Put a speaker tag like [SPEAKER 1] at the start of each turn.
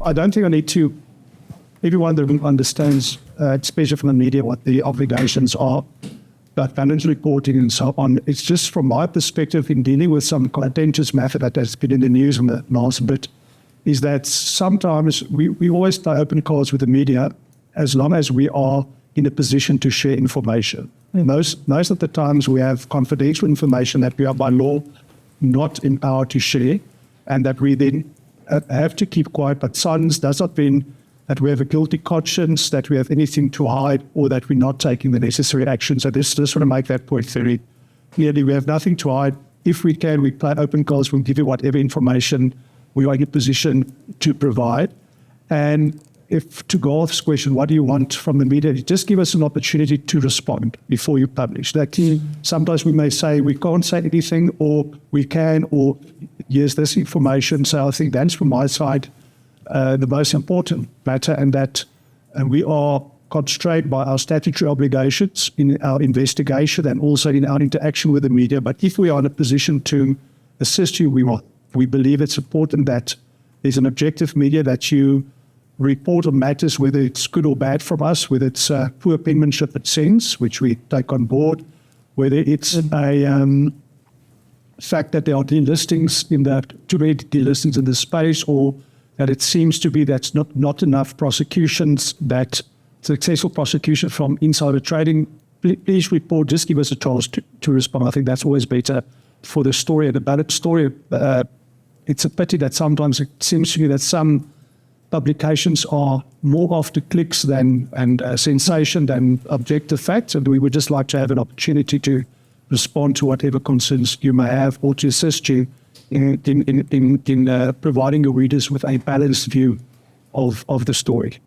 [SPEAKER 1] I don't think I need to, everyone that understands, especially from the media, what the obligations are, about balance reporting and so on. It's just from my perspective in dealing with some contentious matter that has been in the news in the last bit, is that sometimes we always play open cards with the media as long as we are in a position to share information. Most of the times we have confidential information that we are by law not empowered to share, and that we then have to keep quiet. But silence does not mean that we have a guilty conscience, that we have anything to hide, or that we're not taking the necessary action. So just want to make that point very clearly. We have nothing to hide. If we can, we play open cards. We'll give you whatever information we are in a position to provide. And if to Garth's question, what do you want from the media? Just give us an opportunity to respond before you publish. That sometimes we may say we can't say anything, or we can, or here's this information. So I think that's from my side the most important matter, and that we are constrained by our statutory obligations in our investigation and also in our interaction with the media. But if we are in a position to assist you, we believe it's important that there's an objective media, that you report on matters, whether it's good or bad from us, whether it's poor penmanship it sends, which we take on board, whether it's a fact that there are delistings too many delistings in the space, or that it seems to be that's not enough prosecutions, that successful prosecution from insider trading. Please report, just give us a chance to respond. I think that's always better for the story and the ballot story. It's a pity that sometimes it seems to me that some publications are more after clicks and sensation than objective facts, and we would just like to have an opportunity to respond to whatever concerns you may have, or to assist you in providing your readers with a balanced view of the story.